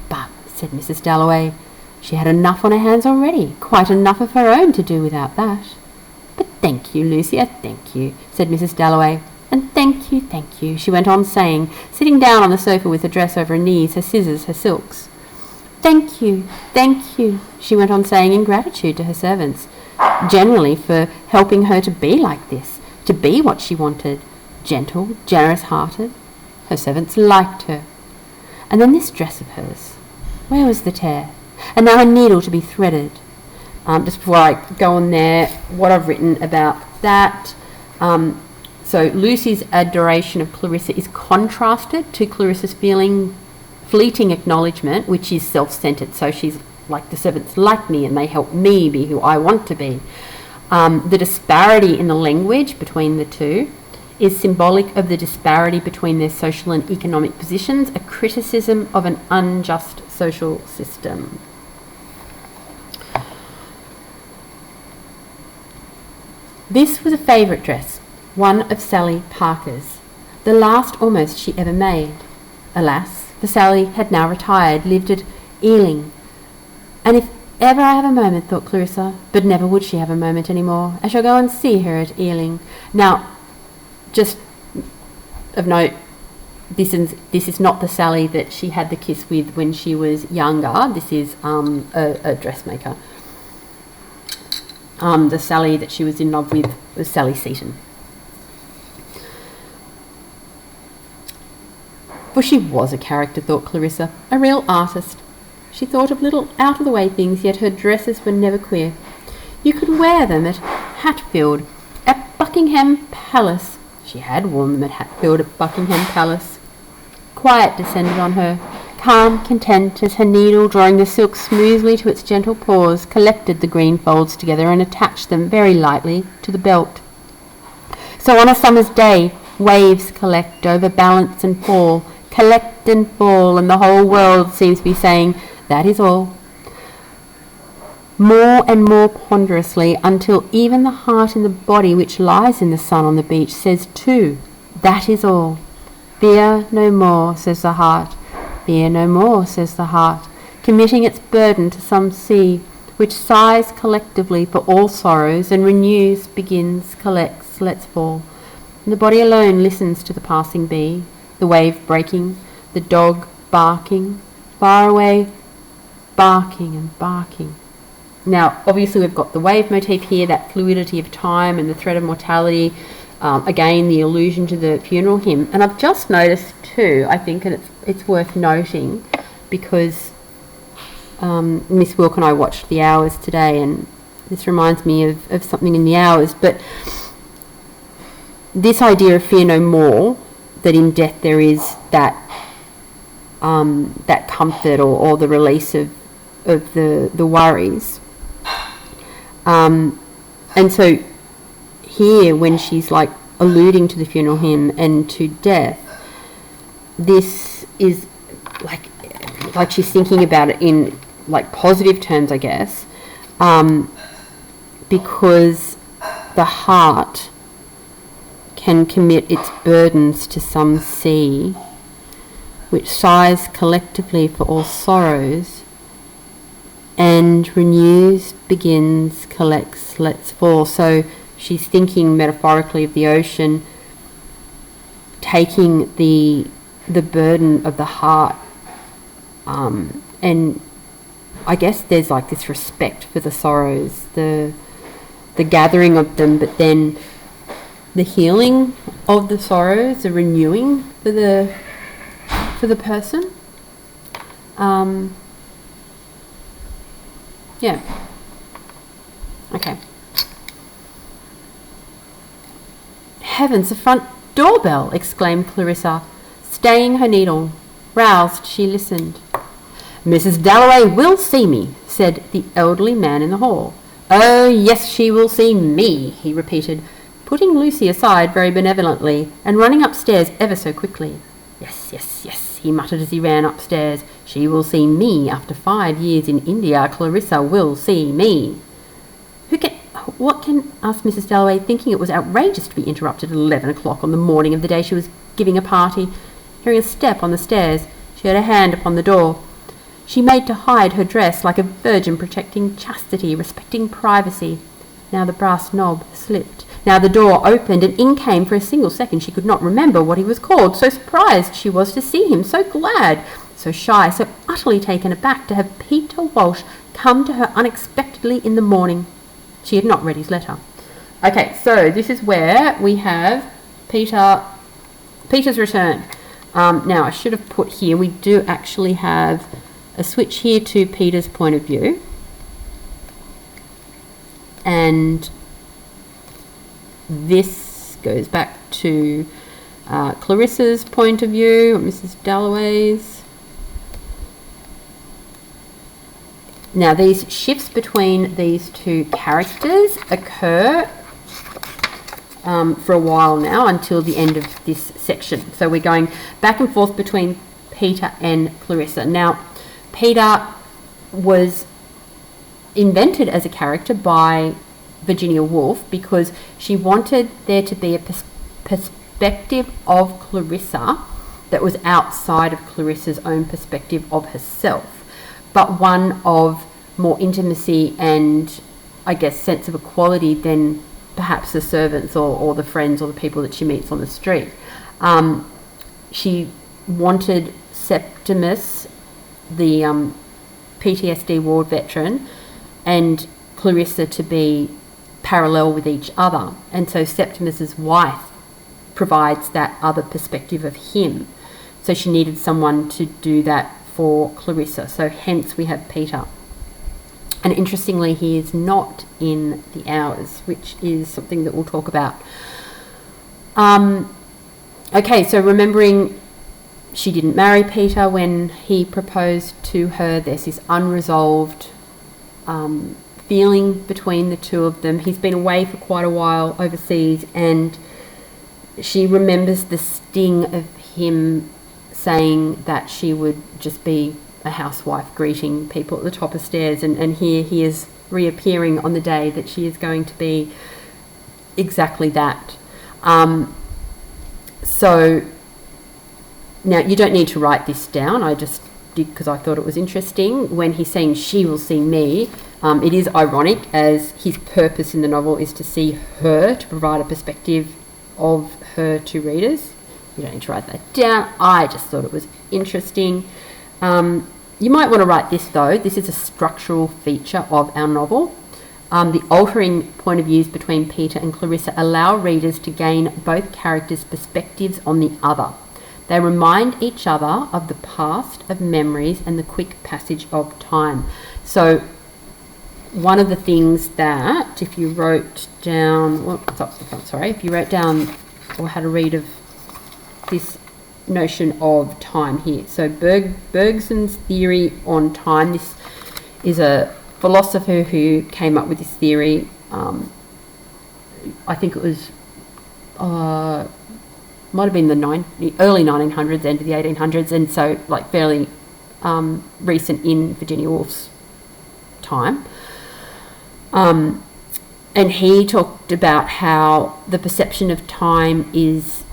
But, said Mrs. Dalloway, she had enough on her hands already, quite enough of her own to do without that. But thank you, Lucy, thank you, said Mrs. Dalloway. And thank you, she went on saying, sitting down on the sofa with her dress over her knees, her scissors, her silks. Thank you, she went on saying in gratitude to her servants, generally for helping her to be like this, to be what she wanted, gentle, generous-hearted. Her servants liked her. And then this dress of hers, where was the tear? And now a needle to be threaded. Just before I go on there, what I've written about that. So Lucy's adoration of Clarissa is contrasted to Clarissa's fleeting acknowledgement, which is self-centered. So she's like, the servants like me and they help me be who I want to be. The disparity in the language between the two is symbolic of the disparity between their social and economic positions, a criticism of an unjust social system. This was a favourite dress, one of Sally Parker's, the last almost she ever made. Alas, for Sally had now retired, lived at Ealing. And if ever I have a moment, thought Clarissa, but never would she have a moment any more, I shall go and see her at Ealing. Now, just of note, this is not the Sally that she had the kiss with when she was younger. This is a dressmaker. The Sally that she was in love with was Sally Seaton. For she was a character, thought Clarissa, a real artist. She thought of little out-of-the-way things, yet her dresses were never queer. You could wear them at Hatfield, at Buckingham Palace. She had worn them at Hatfield, at Buckingham Palace. Quiet descended on her, calm, content, as her needle, drawing the silk smoothly to its gentle paws, collected the green folds together and attached them very lightly to the belt. So on a summer's day, waves collect, overbalance and fall, collect and fall, and the whole world seems to be saying, that is all. More and more ponderously, until even the heart in the body which lies in the sun on the beach says too, that is all. Fear no more, says the heart. Fear no more, says the heart, committing its burden to some sea, which sighs collectively for all sorrows, and renews, begins, collects, lets fall. And the body alone listens to the passing bee, the wave breaking, the dog barking, far away, barking and barking. Now, obviously we've got the wave motif here, that fluidity of time and the thread of mortality, again, the allusion to the funeral hymn. And I've just noticed too, I think, and it's worth noting, because Miss Wilk and I watched The Hours today, and this reminds me of something in The Hours, but this idea of fear no more, that in death there is that that comfort or the release of the worries. And so here, when she's like alluding to the funeral hymn and to death, this is like she's thinking about it in like positive terms, I guess, because the heart can commit its burdens to some sea, which sighs collectively for all sorrows, and renews, begins, collects, lets fall. So she's thinking metaphorically of the ocean, taking the burden of the heart, and I guess there's like this respect for the sorrows, the gathering of them, but then the healing of the sorrows, the renewing for the person. Yeah. Okay. Heavens, the front doorbell! Exclaimed Clarissa, staying her needle. Roused, she listened. Mrs. Dalloway will see me, said the elderly man in the hall. Oh, yes, she will see me, he repeated, putting Lucy aside very benevolently, and running upstairs ever so quickly. Yes, yes, yes, he muttered as he ran upstairs. She will see me after 5 years in India. Clarissa will see me. What can, asked Mrs. Dalloway, thinking it was outrageous to be interrupted at 11 o'clock on the morning of the day she was giving a party. Hearing a step on the stairs, she had a hand upon the door. She made to hide her dress like a virgin protecting chastity, respecting privacy. Now the brass knob slipped. Now the door opened, and in came for a single second she could not remember what he was called. So surprised she was to see him, so glad, so shy, so utterly taken aback to have Peter Walsh come to her unexpectedly in the morning. She had not read his letter. Okay, so this is where we have Peter's return. Now I should have put here, we do actually have a switch here to Peter's point of view. And this goes back to Clarissa's point of view, or Mrs. Dalloway's. Now these shifts between these two characters occur for a while now, until the end of this section. So we're going back and forth between Peter and Clarissa. Now, Peter was invented as a character by Virginia Woolf because she wanted there to be a perspective of Clarissa that was outside of Clarissa's own perspective of herself, but one of more intimacy and, I guess, sense of equality than perhaps the servants or the friends or the people that she meets on the street. She wanted Septimus, the PTSD ward veteran, and Clarissa to be parallel with each other. And so Septimus's wife provides that other perspective of him. So she needed someone to do that for Clarissa. So hence we have Peter. And interestingly, he is not in the hours, which is something that we'll talk about. Okay, so remembering she didn't marry Peter when he proposed to her. There's this unresolved feeling between the two of them. He's been away for quite a while overseas, and she remembers the sting of him saying that she would just be a housewife greeting people at the top of stairs, and here he is reappearing on the day that she is going to be exactly that. So now you don't need to write this down, I just did because I thought it was interesting. When he's saying she will see me, it is ironic, as his purpose in the novel is to see her, to provide a perspective of her to readers. You don't need to write that down, I just thought it was interesting. You might want to write this though. This is a structural feature of our novel. The altering point of views between Peter and Clarissa allow readers to gain both characters' perspectives on the other. They remind each other of the past, of memories, and the quick passage of time. So one of the things that, if you wrote down, if you wrote down or had a read of this notion of time here. So Bergson's theory on time, this is a philosopher who came up with this theory. I think it was might have been the early 1900s, end of the 1800s, and so like fairly recent in Virginia Woolf's time. And he talked about how the perception of time is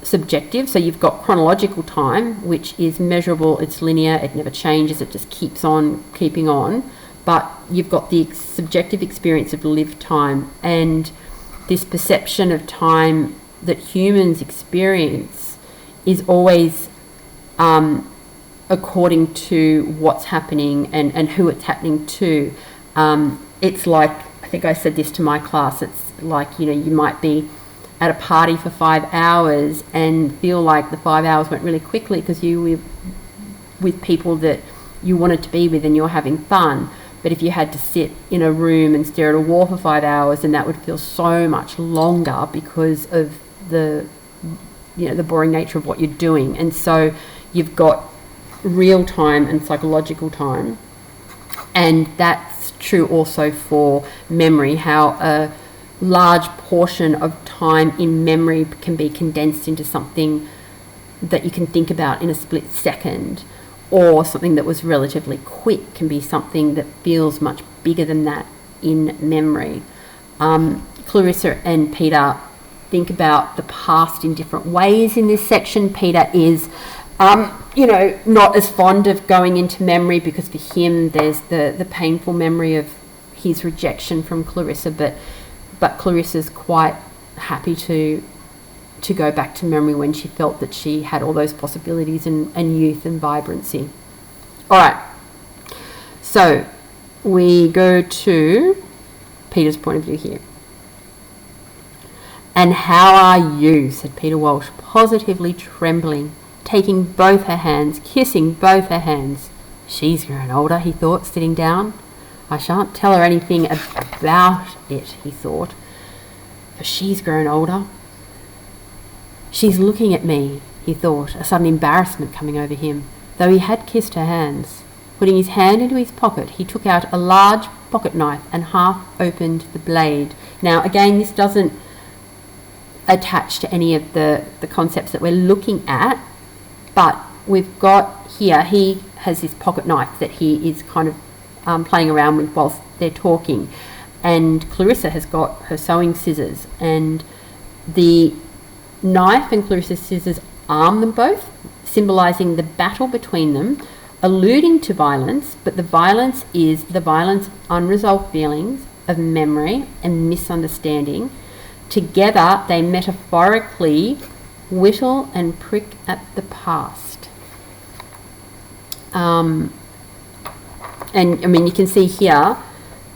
subjective. So you've got chronological time, which is measurable, it's linear, it never changes, it just keeps on keeping on. But you've got the subjective experience of lived time, and this perception of time that humans experience is always according to what's happening and who it's happening to. It's like, I think I said this to my class, it's like, you might be at a party for 5 hours and feel like the 5 hours went really quickly because you were with people that you wanted to be with and you're having fun. But if you had to sit in a room and stare at a wall for 5 hours, then that would feel so much longer because of the boring nature of what you're doing. And so you've got real time and psychological time. And that's true also for memory, how a large portion of time in memory can be condensed into something that you can think about in a split second, or something that was relatively quick can be something that feels much bigger than that in memory. Clarissa and Peter think about the past in different ways in this section. Peter is not as fond of going into memory because for him there's the painful memory of his rejection from Clarissa, but Clarissa's quite happy to go back to memory when she felt that she had all those possibilities and youth and vibrancy. All right, so we go to Peter's point of view here. "And how are you?" said Peter Walsh, positively trembling, taking both her hands, kissing both her hands. "She's grown older," he thought, sitting down. "I shan't tell her anything about it," he thought, "for she's grown older. She's looking at me," he thought, a sudden embarrassment coming over him, though he had kissed her hands. Putting his hand into his pocket, he took out a large pocket knife and half opened the blade. Now, again, this doesn't attach to any of the concepts that we're looking at, but we've got here, he has this pocket knife that he is kind of playing around with whilst they're talking, and Clarissa has got her sewing scissors, and the knife and Clarissa's scissors arm them both, symbolising the battle between them, alluding to violence, but the violence is the violence of unresolved feelings, of memory and misunderstanding. Together they metaphorically whittle and prick at the past. And I mean, you can see here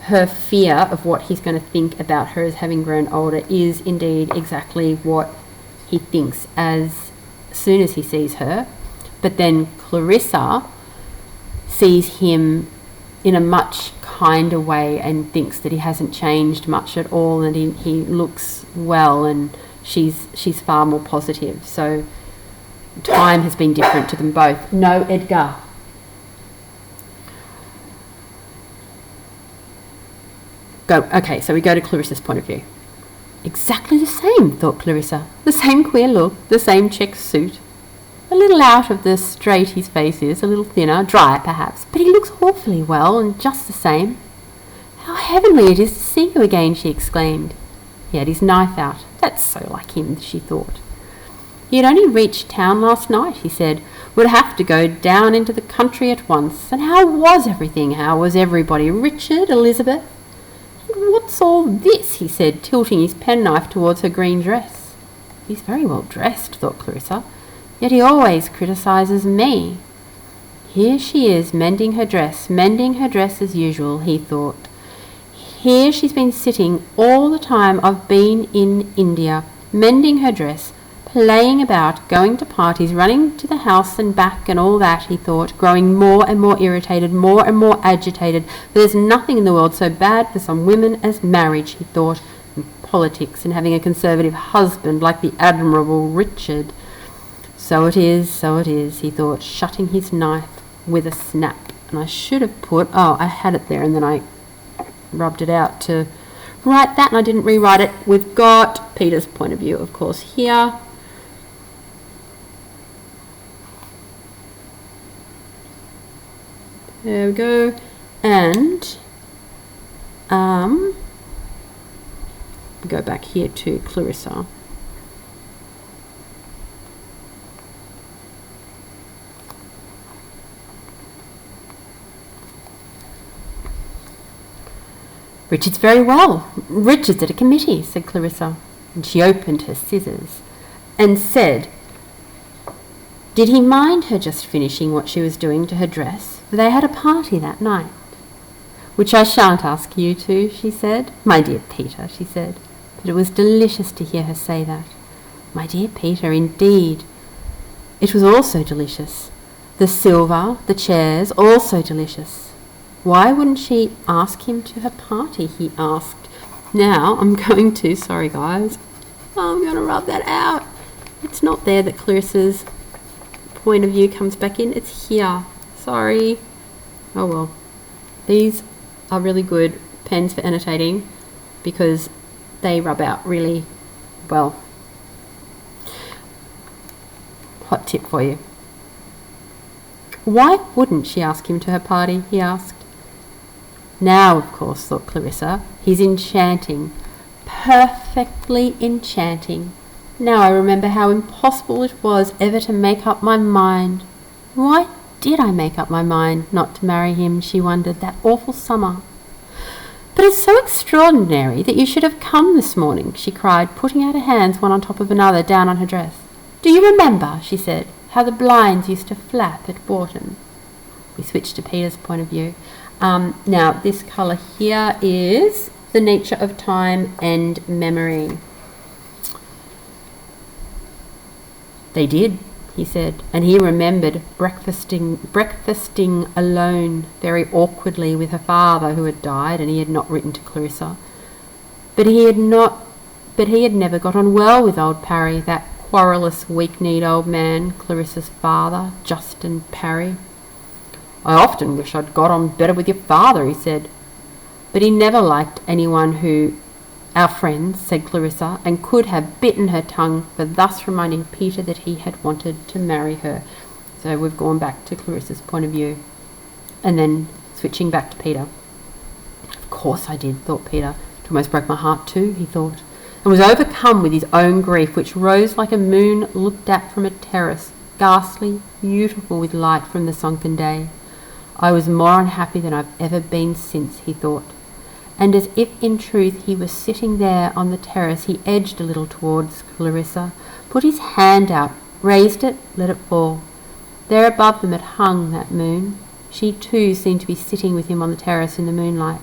her fear of what he's going to think about her as having grown older is indeed exactly what he thinks as soon as he sees her. But then Clarissa sees him in a much kinder way and thinks that he hasn't changed much at all, and he looks well, and she's far more positive. So time has been different to them both. No, Edgar. Go. Okay, so we go to Clarissa's point of view. Exactly the same, thought Clarissa. The same queer look, the same check suit. A little out of the straight his face is, a little thinner, dry perhaps, but he looks awfully well and just the same. How heavenly it is to see you again, she exclaimed. He had his knife out. That's so like him, she thought. He had only reached town last night, he said. Would have to go down into the country at once. And how was everything? How was everybody? Richard, Elizabeth? And what's all this? He said, tilting his penknife towards her green dress. He's very well dressed, thought Clarissa, yet he always criticises me. Here she is, mending her dress as usual, he thought. Here she's been sitting all the time I've been in India, mending her dress, playing about, going to parties, running to the house and back and all that, he thought, growing more and more irritated, more and more agitated. For there's nothing in the world so bad for some women as marriage, he thought, and politics, and having a conservative husband like the admirable Richard. So it is, he thought, shutting his knife with a snap. And I should have put, I had it there and then I rubbed it out to write that, and I didn't rewrite it. We've got Peter's point of view, of course, here. There we go. And go back here to Clarissa. Richard's very well. Richard's at a committee, said Clarissa. And she opened her scissors and said, did he mind her just finishing what she was doing to her dress? For they had a party that night. Which I shan't ask you to, she said. My dear Peter, she said. But it was delicious to hear her say that. My dear Peter, indeed. It was also delicious. The silver, the chairs, also delicious. Why wouldn't she ask him to her party, he asked. Now I'm going to, sorry guys, I'm going to rub that out. It's not there that Clarissa's point of view comes back in. It's here. Sorry. Oh well. These are really good pens for annotating because they rub out really well. Hot tip for you. Why wouldn't she ask him to her party, he asked. Now, of course, thought Clarissa, he's enchanting, perfectly enchanting. Now I remember how impossible it was ever to make up my mind. Why did I make up my mind not to marry him, she wondered, that awful summer? But it's so extraordinary that you should have come this morning, she cried, putting out her hands one on top of another down on her dress. Do you remember, she said, how the blinds used to flap at Wharton? We switched to Peter's point of view. Now, this colour here is the nature of time and memory. They did, he said, and he remembered breakfasting alone very awkwardly with her father who had died, and he had not written to Clarissa. But he had never got on well with old Parry, that querulous, weak-kneed old man, Clarissa's father, Justin Parry. I often wish I'd got on better with your father, he said. But he never liked anyone who, our friends, said Clarissa, and could have bitten her tongue for thus reminding Peter that he had wanted to marry her. So we've gone back to Clarissa's point of view. And then switching back to Peter. Of course I did, thought Peter. It almost broke my heart too, he thought, and was overcome with his own grief, which rose like a moon looked at from a terrace, ghastly, beautiful with light from the sunken day. I was more unhappy than I've ever been since, he thought. And as if in truth he was sitting there on the terrace, he edged a little towards Clarissa, put his hand out, raised it, let it fall. There above them it hung, that moon. She too seemed to be sitting with him on the terrace in the moonlight.